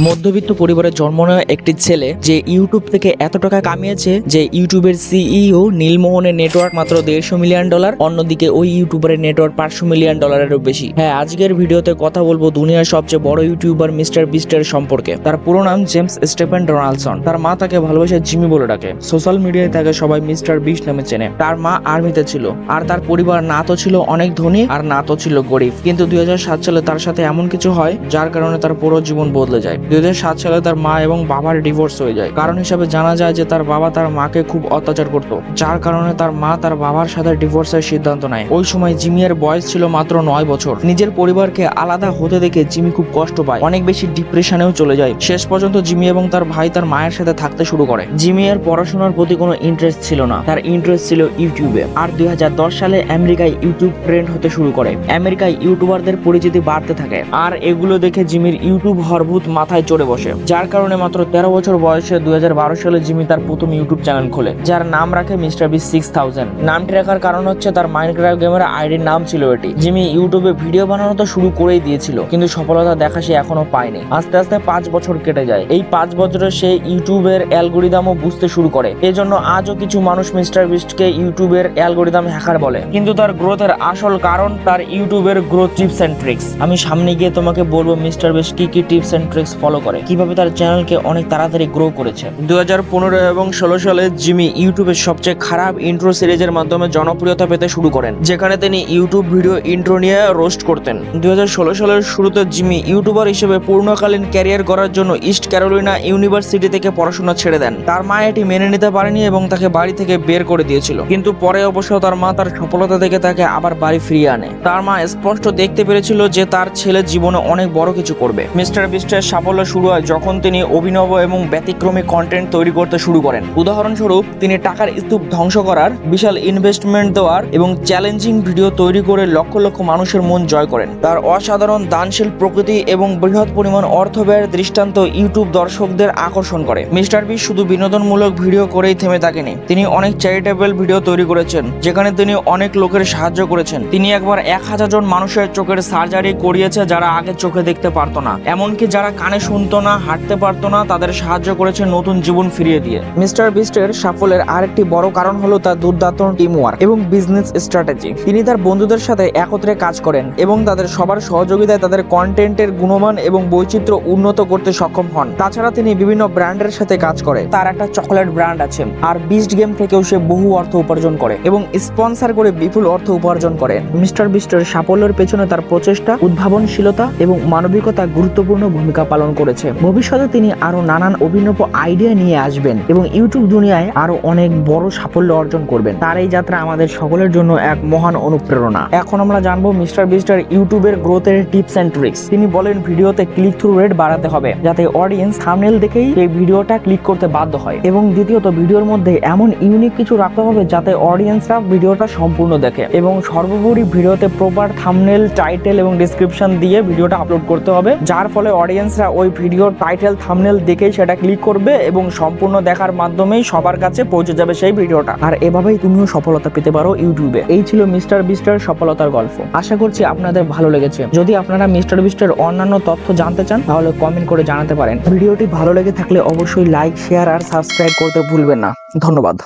মধ্যবিত্ত পরিবারে জন্ম নেওয়া একটি ছেলে যে ইউটিউব থেকে এত টাকা কামিয়েছে যে ইউটিউবের সিইও নীলমোহনের নেটওয়ার্ক মাত্র $150 মিলিয়ন, অন্যদিকে ওই ইউটিউবারের নেটওয়ার্ক $500 মিলিয়নেরও বেশি। হ্যাঁ, আজকের ভিডিওতে কথা বলবো দুনিয়ার সবচেয়ে বড় ইউটিউবার মিস্টার বিস্টের সম্পর্কে। তার পুরো নাম জেমস স্টেফেন ডোনাল্ডসন। তার মা তাকে ভালোবাসে জিমি বলে ডাকে। সোশ্যাল মিডিয়ায় তাকে সবাই মিস্টার বিস্ট নামে চেনে। তার মা আর্মিতে ছিল, আর তার পরিবার না তো ছিল অনেক ধনী আর না তো ছিল গরিব। কিন্তু 2007 সালে তার সাথে এমন কিছু হয় যার কারণে তার পুরো জীবন বদলে যায়। 2007 সালে তার মা এবং বাবার ডিভোর্স হয়ে যায়। কারণ হিসাবে জানা যায় যে তার বাবা তার মাকে খুব অত্যাচার করত, যার কারণে তার মা তার বাবার সাথে ডিভোর্সের সিদ্ধান্ত নেয়। ওই সময় জিমির বয়স ছিল মাত্র 9 বছর। নিজের পরিবারকে আলাদা হতে দেখে জিমি খুব কষ্ট পায়, অনেক বেশি ডিপ্রেশনেও চলে যায়। শেষ পর্যন্ত জিমি এবং তার ভাই তার মায়ের সাথে থাকতে শুরু করে। জিমি এর পড়াশোনার প্রতি কোনো ইন্টারেস্ট ছিল না, তার ইন্টারেস্ট ছিল ইউটিউবে। আর 2010 সালে আমেরিকায় ইউটিউব ট্রেন্ড হতে শুরু করে। আমেরিকায় ইউটিউবারদের পরিচিতি বাড়তে থাকে, আর এগুলো দেখে জিমির ইউটিউব হরভূত মাথায় চড়ে বসে। যার কারণে মাত্র 13 বছর বয়সে 2012 সালে জিমি তার প্রথম ইউটিউব চ্যানেল খোলে, যার নাম রাখে মিস্টার বিস্ট 6000। নামটি রাখার কারণ হচ্ছে তার মাইনক্রাফট গেমের আইডির নাম ছিল এটি। জিমি ইউটিউবে ভিডিও বানানো তো শুরু করেই দিয়েছিল, কিন্তু সফলতা দেখা সে এখনো পায়নি। আস্তে আস্তে 5 বছর কেটে যায়। এই 5 বছরে সে ইউটিউবের অ্যালগোরিদমও বুঝতে শুরু করে। এজন্য আজও কিছু মানুষ মিস্টার বিস্টকে ইউটিউবের অ্যালগোরিদম হ্যাকার বলে। কিন্তু তার গ্রোথের আসল কারণ তার ইউটিউবের গ্রোথ টিপস এন্ড ট্রিক্স। আমি সামনে গিয়ে তোমাকে বলবো মিস্টার বিস্ট কি টিপস এন্ড ট্রিক্স ফলো করে, কিভাবে তার চ্যানেলকে অনেক তাড়াতাড়ি গ্রো করেছে। 2015 এবং 16 সালে জিমি ইউটিউবের সবচেয়ে খারাপ ইন্ট্রো সিরিজের মাধ্যমে জনপ্রিয়তা পেতে শুরু করেন, যেখানে তিনি ইউটিউব ভিডিও ইন্ট্রো নিয়ে রোস্ট করতেন। 2016 সালের শুরুতে জিমি ইউটিউবার হিসেবে পূর্ণকালীন ক্যারিয়ার করার জন্য ইস্ট ক্যারোলিনা ইউনিভার্সিটি থেকে পড়াশোনা ছেড়ে দেন। তার মা এটি মেনে নিতে পারেনি এবং তাকে বাড়ি থেকে বের করে দিয়েছিল, কিন্তু পরে অবশ্য তার মা তার সফলতা দেখে তাকে আবার বাড়ি ফিরিয়ে আনে। তার মা স্পষ্ট দেখতে পেরেছিল যে তার ছেলে জীবনে অনেক বড় কিছু করবে। মিস্টার বিস্টের সাফল্য শুরু হয় যখন তিনি অভিনব এবং ব্যতিক্রমী কন্টেন্ট তৈরি করতে শুরু করেন। উদাহরণস্বরূপ, তিনি টাকার স্তূপ ধ্বংস করার, বিশাল ইনভেস্টমেন্ট দেওয়ার এবং চ্যালেঞ্জিং ভিডিও তৈরি করে লক্ষ লক্ষ মানুষের মন জয় করেন। তার অসাধারণ দানশীল প্রকৃতি এবং বৃহৎ পরিমাণ অর্থ ব্যয়ের দৃষ্টান্ত ইউটিউব দর্শকদের আকর্ষণ করে। মিস্টার বিস্ট শুধু বিনোদনমূলক ভিডিও করেই থেমে থাকেনি, তিনি অনেক চ্যারিটেবল ভিডিও তৈরি করেছেন, যেখানে তিনি অনেক লোকের সাহায্য করেছেন। তিনি একবার 1000 জন মানুষের চোখের সার্জারি করিয়েছে যারা আগে চোখে দেখতে পারতো না, এমনকি যারা কানে শুনতো না, হাঁটতে পারতো না, তাদের সাহায্য করেছে নতুন জীবন ফিরিয়ে দিয়ে। মিস্টার বিস্টের সাফল্যের আরেকটি বড় কারণ হলো তার দুর্দান্ত টিম ওয়ার্ক এবং বিজনেস স্ট্র্যাটেজি। তিনি তার বন্ধুদের সাথে একত্রে কাজ করেন এবং তাদের সবার সহযোগিতায় তাদের কন্টেন্টের গুণমান এবং বৈচিত্র্য উন্নত করতে সক্ষম হন। তাছাড়া তিনি বিভিন্ন ব্র্যান্ডের সাথে কাজ করে। তার একটা চকলেট ব্র্যান্ড আছে, আর বিস্ট গেম থেকেও সে বহু অর্থ উপার্জন করে এবং স্পন্সর করে বিপুল অর্থ উপার্জন করে। মিস্টার বিস্টের সাফল্যের পেছনে তার প্রচেষ্টা, উদ্ভাবনশীলতা এবং মানবিকতা গুরুত্বপূর্ণ ভূমিকা পালন করেছে। ভবিষ্যতে তিনি আরো নানান অভিনব আইডিয়া নিয়ে আসবেন এবং ইউটিউব দুনিয়ায় আরো অনেক বড় সাফল্য অর্জন করবেন। তার এই যাত্রা আমাদের সকলের জন্য এক মহান অনুপ্রেরণা। এখন আমরা জানবো মিস্টার বিস্টের ইউটিউবের গ্রোথের টিপস এন্ড ট্রিক্স। তিনি বলেন ভিডিওতে ক্লিক থ্রু রেট বাড়াতে হবে, যাতে অডিয়েন্স থাম্বনেল দেখেই এই ভিডিওটা ক্লিক করতে বাধ্য হয়। এবং দ্বিতীয়ত, ভিডিওর মধ্যে এমন ইউনিক কিছু রাখতে হবে যাতে অডিয়েন্সরা ভিডিওটা সম্পূর্ণ দেখে। এবং সর্বোপরি ভিডিওতে প্রপার থাম্বনেল, টাইটেল এবং ডেসক্রিপশন দিয়ে ভিডিওটা আপলোড করতে হবে, যার ফলে অডিয়েন্সরা ওই ভিডিওর টাইটেল, থাম্বনেল দেখেই সেটা ক্লিক করবে এবং সম্পূর্ণ দেখার মাধ্যমেই সবার কাছে পৌঁছে যাবে সেই ভিডিওটা। আর এভাবেই তুমিও সফলতা পেতে পারো ইউটিউবে। এই ছিল মিস্টার বিস্টের সফলতার গল্প। আশা করছি আপনাদের ভালো লেগেছে। যদি আপনারা মিস্টার বিস্টের অন্যান্য তথ্য জানতে চান তাহলে কমেন্ট করে জানাতে পারেন। ভিডিওটি ভালো লেগে থাকলে অবশ্যই লাইক, শেয়ার আর সাবস্ক্রাইব করতে ভুলবেন না। ধন্যবাদ।